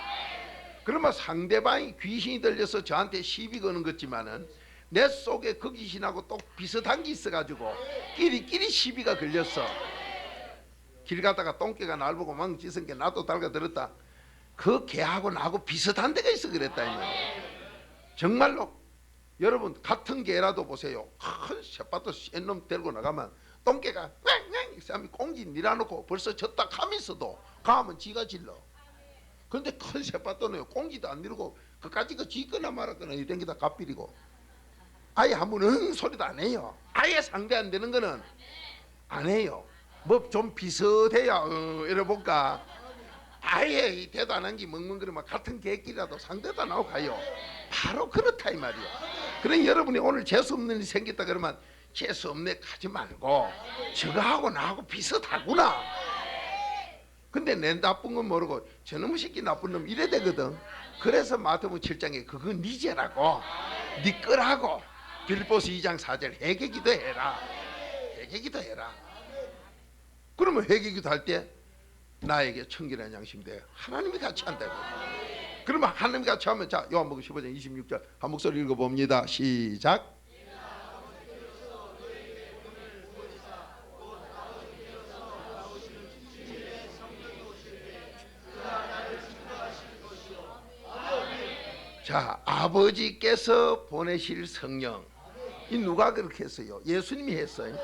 그러면 상대방이 귀신이 들려서 저한테 시비 거는 것지만은 내 속에 그 귀신하고 또 비슷한 게 있어가지고 끼리끼리 시비가 걸렸어. 길 가다가 똥개가 날 보고 막 짖은 게 나도 달가들었다. 그 개하고 나하고 비슷한 데가 있어 그랬다. 정말로 여러분 같은 개라도 보세요. 큰 쇠바도 센 놈 데리고 나가면 똥개가 왱왱 공기 밀어놓고 벌써 졌다 가면서도 가면 지가 질러. 근데 큰 쇠바도는 공기도 안 밀고 그까지 그 짓거나 말았거나 이 땡기다 갚비리고 아예 한번 응 소리도 안 해요. 아예 상대 안 되는 거는 안 해요. 뭐 좀 비슷해야 이래볼까. 아예 이 대도 안 한 게 멍멍거리면 같은 계획이라도 상대도 안 하고 가요. 바로 그렇다 이 말이요. 그러니 여러분이 오늘 재수 없는 일이 생겼다 그러면 재수 없네 가지 말고 저거하고 나하고 비슷하구나. 근데 내 나쁜 건 모르고 저놈의 새끼 나쁜 놈 이래 되거든. 그래서 마태복음 7장에 그건 네 죄라고 네 거라고 빌립보서 2장 4절 회개기도 해라. 회개기도 해라. 그러면 회개기도 할 때 나에게 청결한 양심이 돼. 하나님이 같이 한다고. 그러면 하나님이 같이 하면 자 요한복음 15장 26절 한 목소리 읽어봅니다. 시작. 자, 아버지께서 보내실 성령. 이 누가 그렇게 했어요? 예수님이 했어요.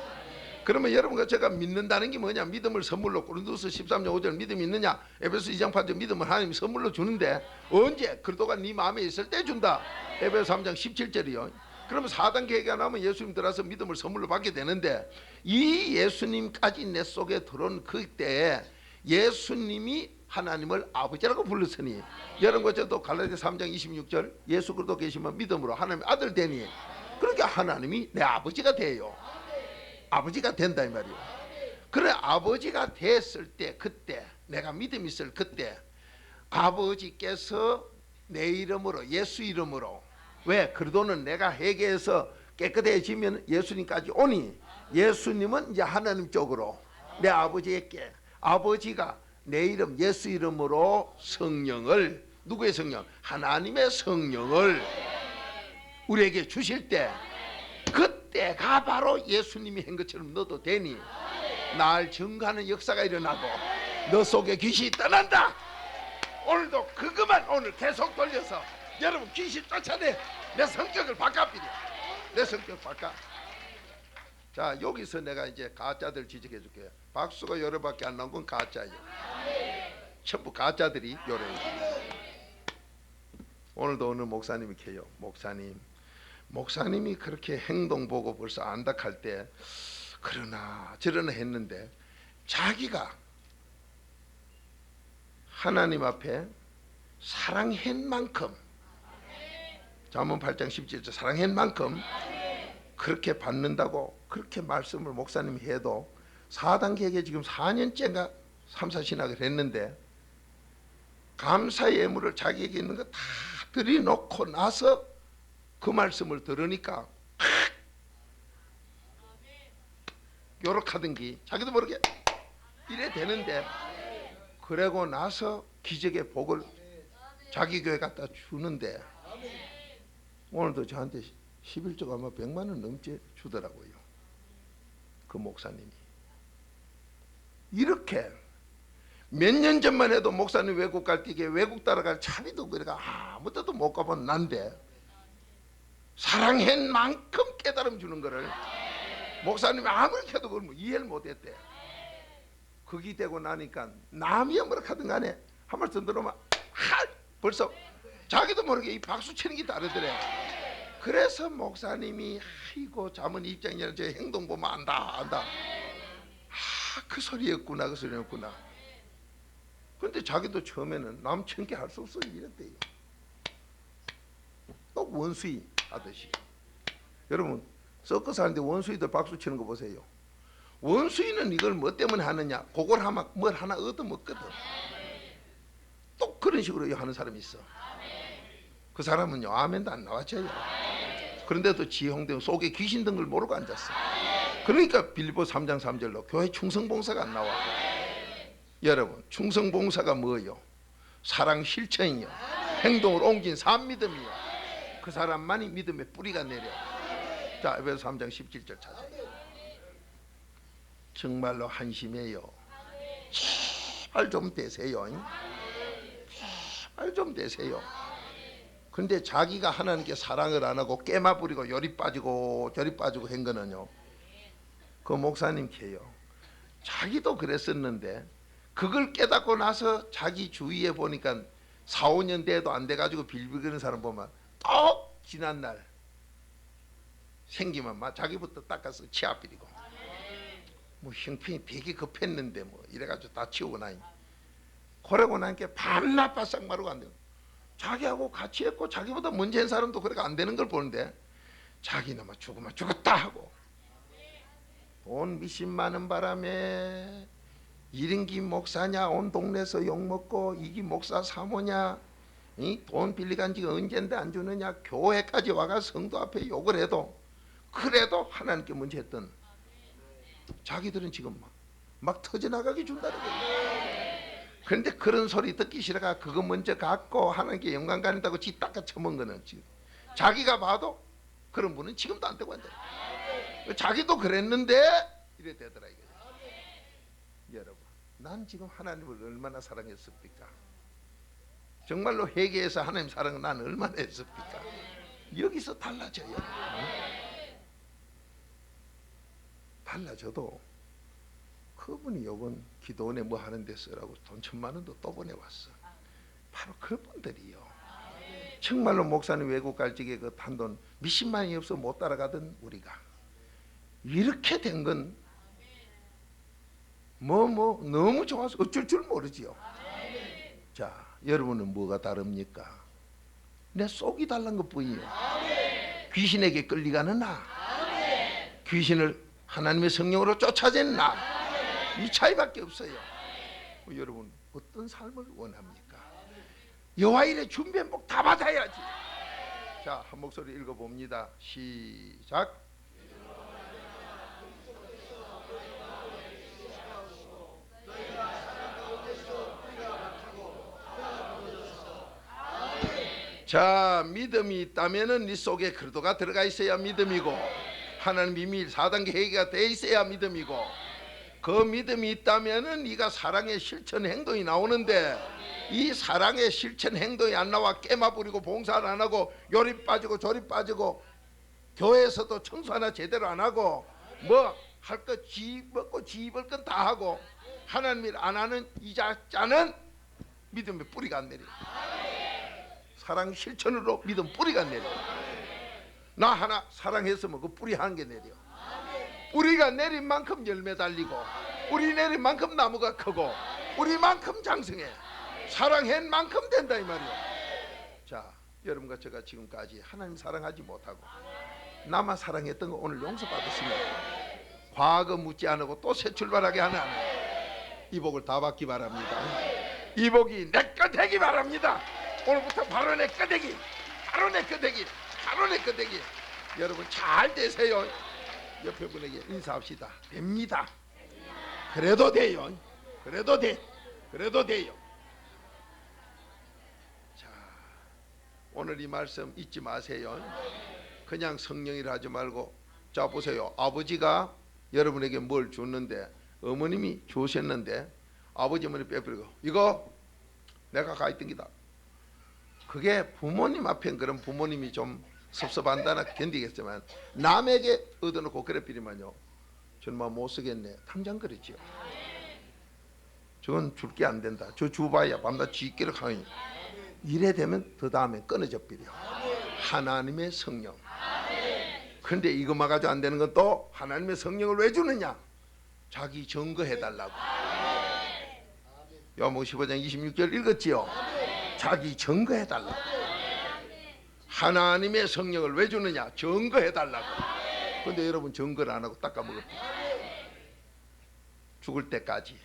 그러면 여러분과 제가 믿는다는 게 뭐냐? 믿음을 선물로 고린도서 13장 5절 믿음이 있느냐? 에베소 2장 8절 믿음을 하나님이 선물로 주는데 언제? 그리스도가 네 마음에 있을 때 준다. 에베소 3장 17절이요. 그러면 4단계 얘기가 나오면 예수님 들어서 믿음을 선물로 받게 되는데 이 예수님까지 내 속에 들어온 그때에 예수님이 하나님을 아버지라고 불렀으니 여러분과 저도 갈라디아 3장 26절 예수 그리스도 계시면 믿음으로 하나님의 아들 되니 그러니까 하나님이 내 아버지가 돼요. 아버지가 된다 이 말이에요. 그래 아버지가 됐을 때 그때 내가 믿음이 있을 그때 아버지께서 내 이름으로 예수 이름으로 왜? 그리스도는 내가 회개해서 깨끗해지면 예수님까지 오니 예수님은 이제 하나님 쪽으로 내 아버지에게 아버지가 내 이름 예수 이름으로 성령을 누구의 성령? 하나님의 성령을 우리에게 주실 때 그때가 바로 예수님이 한 것처럼 너도 되니 날 증가하는 역사가 일어나고 너 속에 귀신이 떠난다. 오늘도 그것만 오늘 계속 돌려서 여러분 귀신 쫓아내 내 성격을 바꿔버려. 내 성격 바꿔. 자 여기서 내가 이제 가짜들 지적해 줄게요. 박수가 요래밖에 안 나온 건 가짜예요. 전부 가짜들이 요래요. 오늘도 어느 목사님이 계요. 목사님이 그렇게 행동 보고 벌써 안닥할 때 그러나 저러나 했는데 자기가 하나님 앞에 사랑한 만큼 잠언 8장 17절 사랑한 만큼 그렇게 받는다고 그렇게 말씀을 목사님이 해도 4단계에게 지금 4년째가 3사 신학을 했는데 감사의 예물을 자기에게 있는 거 다 들여놓고 나서 그 말씀을 들으니까 요렇하든지 자기도 모르게 이래 되는데 그러고 나서 기적의 복을 자기 교회 갖다 주는데 오늘도 저한테 11조가 아마 100만 원 넘게 주더라고요. 그 목사님이 이렇게 몇 년 전만 해도 목사님 외국 갈 때 외국 따라갈 차비도 그래가 아무 데도 못 가본 난데 사랑한 만큼 깨달음 주는 거를 목사님이 아무리 해도 그걸 이해를 못했대. 그게 되고 나니까 남이 뭐라 하든 간에 한 말씀 들으면 벌써 자기도 모르게 이 박수 치는 게 다르더래. 그래서 목사님이 아이고 잠언 입장이라 저 행동 보면 안다 그 소리였구나 그 소리였구나. 근데 자기도 처음에는 남 천개 할 수 없어 이랬대요. 또 원수이 하듯이. 여러분 서커스 하는데 원수이들 박수 치는 거 보세요. 원수이는 이걸 뭐 때문에 하느냐? 그걸 하면 뭘 하나 얻어먹거든. 또 그런 식으로 하는 사람이 있어. 그 사람은요 아멘도 안 나왔죠요. 그런데도 지형되고 속에 귀신 든 걸 모르고 앉았어. 그러니까 빌립보 3장 3절로 교회 충성봉사가 안 나와. 여러분 충성봉사가 뭐예요? 사랑 실천이요 행동을 옮긴 삶 믿음이요. 그 사람만이 믿음의 뿌리가 내려. 자 에베소 3장 17절 찾아요. 정말로 한심해요. 제발 좀 되세요. 제발 좀 되세요. 근데 자기가 하나님께 사랑을 안 하고 깨마 부리고 열이 빠지고 저리 빠지고 한 거는요 그 목사님 케요. 자기도 그랬었는데 그걸 깨닫고 나서 자기 주위에 보니까 4, 5년 돼도 안 돼가지고 빌빌거리는 사람 보면 또 지난날 생기면 막 자기부터 닦아서 치아비리고 뭐 형편이 되게 급했는데 뭐 이래가지고 다 치우고 나니 그러고 나니까 밤낮 바싹 마르고 안 되고 자기하고 같이 했고 자기보다 먼저 한 사람도 그렇게 안 되는 걸 보는데 자기는 막 죽으면 죽었다 하고 돈 미신 많은 바람에 이른기 목사냐 온 동네에서 욕먹고 이기 목사 사모냐 돈 빌려간 지가 언젠데 안 주느냐 교회까지 와가 성도 앞에 욕을 해도 그래도 하나님께 먼저 했던 자기들은 지금 막 터져나가게 준다는 거예요. 그런데 그런 소리 듣기 싫어가 그거 먼저 갖고 하나님께 영광 가린다고 지 닦아 처먹은 거는 지금 자기가 봐도 그런 분은 지금도 안 되고 앉아. 자기도 그랬는데 이래 되더라 이게. 여러분, 난 지금 하나님을 얼마나 사랑했습니까? 정말로 회개해서 하나님 사랑을 난 얼마나 했습니까? 여기서 달라져요. 달라져도 그분이 요번 기도원에 뭐 하는 데 쓰라고 돈 1,000만 원도 또 보내왔어. 바로 그분들이요. 정말로 목사님 외국 갈 적에 그 단돈 몇십만 원이 없어 못 따라가던 우리가 이렇게 된 건 너무 좋아서 어쩔 줄 모르지요. 자, 여러분은 뭐가 다릅니까? 내 속이 달란 것뿐이요. 귀신에게 끌려가는 나, 귀신을 하나님의 성령으로 쫓아낸 나, 이 차이밖에 없어요. 여러분 어떤 삶을 원합니까? 여호와 일에 준비한 복 다 받아야지. 자, 한 목소리 읽어봅니다. 시작. 자, 믿음이 있다면은 네 속에 그리스도가 들어가 있어야 믿음이고 하나님 비밀 4단계 회개가 돼 있어야 믿음이고 그 믿음이 있다면은 네가 사랑의 실천 행동이 나오는데 이 사랑의 실천 행동이 안 나와 깨마부리고 봉사를 안 하고 요리 빠지고 조리 빠지고 교회에서도 청소 하나 제대로 안 하고 뭐 할 거 지 먹고 지 입을 건 다 하고 하나님 일 안 하는 이 자는 믿음의 뿌리가 안 내려. 사랑 실천으로 믿음 뿌리가 내려. 나 하나 사랑했으면 그 뿌리 한 개 내려. 뿌리가 내린 만큼 열매 달리고 뿌리 내린 만큼 나무가 크고 뿌리만큼 장성해. 사랑한 만큼 된다 이 말이야. 자, 여러분과 제가 지금까지 하나님 사랑하지 못하고 나만 사랑했던 거 오늘 용서받았습니다. 과거 묻지 않고 또 새 출발하게 하는 이 복을 다 받기 바랍니다. 이 복이 내 거 되기 바랍니다. 오늘부터 바로 내 거 되기, 바로 내 거 되기, 바로 내 거 되기. 여러분 잘 되세요. 옆에 분에게 인사합시다. 됩니다. 그래도 돼요. 그래도 돼. 그래도 돼요. 자, 오늘 이 말씀 잊지 마세요. 그냥 성령이라 하지 말고 자 보세요. 아버지가 여러분에게 뭘 줬는데 어머님이 주셨는데 아버지 어머니 빼버리고 이거 내가 가 있던 기다. 그게 부모님 앞엔 그런 부모님이 좀 섭섭한다나 견디겠지만 남에게 얻어놓고 그래 비리면요 정말 못 쓰겠네 당장 그랬지요. 저건 줄 게 안 된다. 저 주봐야 밤낮 쥐기를 하니 이래 되면 더 다음에 끊어져 버려. 하나님의 성령. 그런데 이것만 가지고 안 되는 건 또 하나님의 성령을 왜 주느냐? 자기 증거해달라고. 요한복음 15장 26절 읽었지요? 자기 증거해달라고. 하나님의 성령을 왜 주느냐? 증거해달라고. 그런데 여러분 증거를 안 하고 닦아먹을 죽을 때까지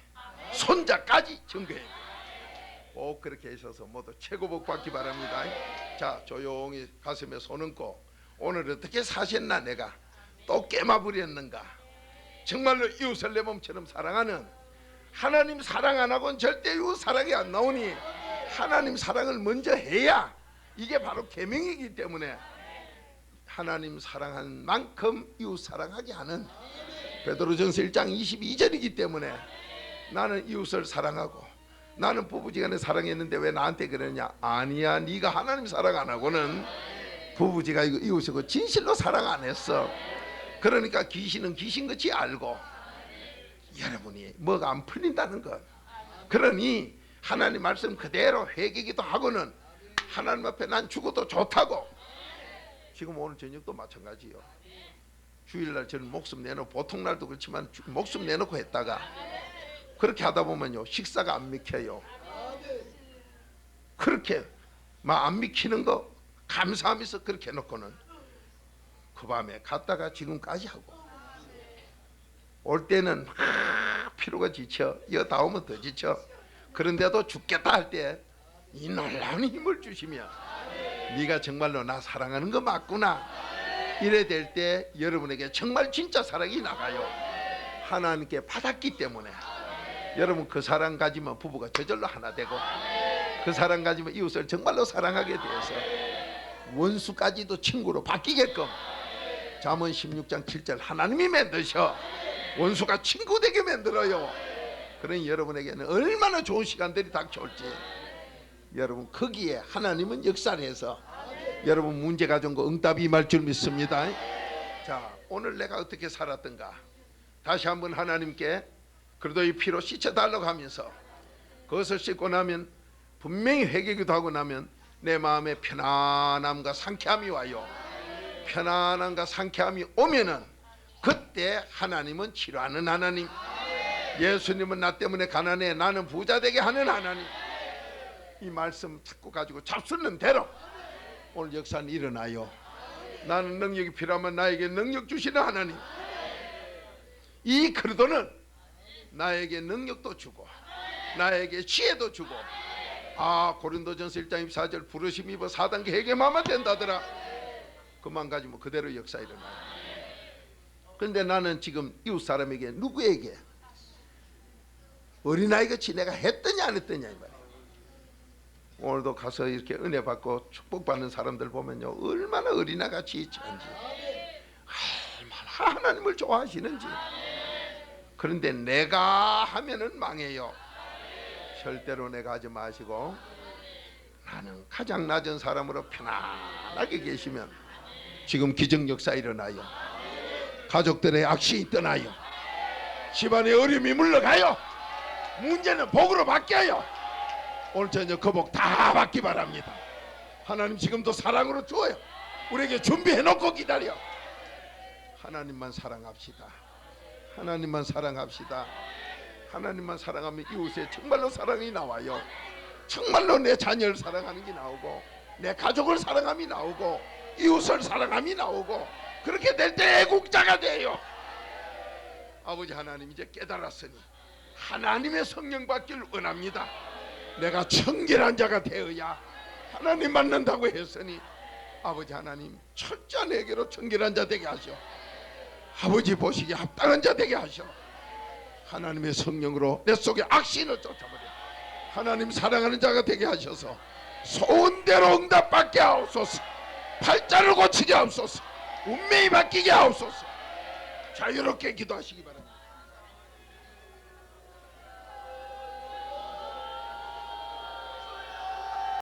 손자까지 증거해. 꼭 그렇게 하셔서 모두 최고 복 받기 바랍니다. 자, 조용히 가슴에 손 얹고 오늘 어떻게 사셨나? 내가 또 깨마부렸는가? 정말로 이웃을 내 몸처럼 사랑하는 하나님 사랑 안 하고는 절대 이웃 사랑이 안 나오니 하나님 사랑을 먼저 해야 이게 바로 계명이기 때문에 하나님 사랑한 만큼 이웃 사랑하게 하는 베드로전서 1장 22절이기 때문에 나는 이웃을 사랑하고 나는 부부지간에 사랑했는데 왜 나한테 그러냐? 아니야, 네가 하나님 사랑 안 하고는 부부지가 이웃이고 진실로 사랑 안 했어. 그러니까 귀신은 귀신같이 알고 여러분이 뭐가 안 풀린다는 것. 그러니 하나님 말씀 그대로 회개기도 하고는 하나님 앞에 난 죽어도 좋다고. 지금 오늘 저녁도 마찬가지요. 주일날 저는 목숨 내놓고, 보통 날도 그렇지만 목숨 내놓고 했다가 그렇게 하다 보면요 식사가 안 믿혀요. 그렇게 막 안 믿기는 거 감사하면서 그렇게 해놓고는 그 밤에 갔다가 지금까지 하고, 올 때는 막 피로가 지쳐, 이어 다 오면 더 지쳐. 그런데도 죽겠다 할 때 이 놀라운 힘을 주시며 네가 정말로 나 사랑하는 거 맞구나, 이래 될 때 여러분에게 정말 진짜 사랑이 나가요. 하나님께 받았기 때문에. 여러분 그 사랑 가지면 부부가 저절로 하나 되고, 그 사랑 가지면 이웃을 정말로 사랑하게 되어서 원수까지도 친구로 바뀌게끔 잠언 16장 7절 하나님이 만드셔 원수가 친구 되게 만들어요. 그러니 여러분에게는 얼마나 좋은 시간들이 닥쳐올지, 여러분 거기에 하나님은 역사를 해서 여러분 문제 가져온 거 응답이 임할 줄 믿습니다. 자, 오늘 내가 어떻게 살았던가 다시 한번 하나님께 그래도 이 피로 씻어달라고 하면서, 그것을 씻고 나면 분명히 회개기도 하고 나면 내 마음에 편안함과 상쾌함이 와요. 편안함과 상쾌함이 오면은 그때 하나님은 치료하는 하나님, 예수님은 나 때문에 가난해 나는 부자 되게 하는 하나님, 이 말씀 자꾸 가지고 잡수는 대로 오늘 역사는 일어나요. 나는 능력이 필요하면 나에게 능력 주시는 하나님, 이 그리도는 나에게 능력도 주고 나에게 지혜도 주고, 고린도전서 1장 24절 부르심 입어 4단계 회개만 하면 된다더라. 그만 가지면 그대로 역사 일어나요. 그런데 나는 지금 이웃 사람에게, 누구에게 어린아이같이 내가 했더냐 안 했더냐 이 말이에요. 오늘도 가서 이렇게 은혜 받고 축복받는 사람들 보면요 얼마나 어린아이같이 찬지, 얼마나 하나님을 좋아하시는지. 그런데 내가 하면은 망해요. 절대로 내가 하지 마시고 나는 가장 낮은 사람으로 편안하게 계시면 지금 기적 역사 일어나요. 가족들의 악신이 떠나요. 집안의 어려움이 물러가요. 문제는 복으로 바뀌어요. 오늘 저녁 그 복 다 받기 바랍니다. 하나님 지금도 사랑으로 주어요. 우리에게 준비해놓고 기다려. 하나님만 사랑합시다. 하나님만 사랑합시다. 하나님만 사랑하면 이웃에 정말로 사랑이 나와요. 정말로 내 자녀를 사랑하는 게 나오고, 내 가족을 사랑함이 나오고, 이웃을 사랑함이 나오고, 그렇게 될 때 애국자가 돼요. 아버지 하나님 이제 깨달았으니 하나님의 성령 받기를 원합니다. 내가 청결한 자가 되어야 하나님 만난다고 했으니 아버지 하나님 철저한 내게로 청결한 자 되게 하셔. 아버지 보시기에 합당한 자 되게 하셔. 하나님의 성령으로 내 속에 악신을 쫓아버려 하나님 사랑하는 자가 되게 하셔서 소원대로 응답받게 하옵소서. 팔자를 고치게 하옵소서. 운명이 바뀌게 하옵소서. 자유롭게 기도하시기 바랍니다.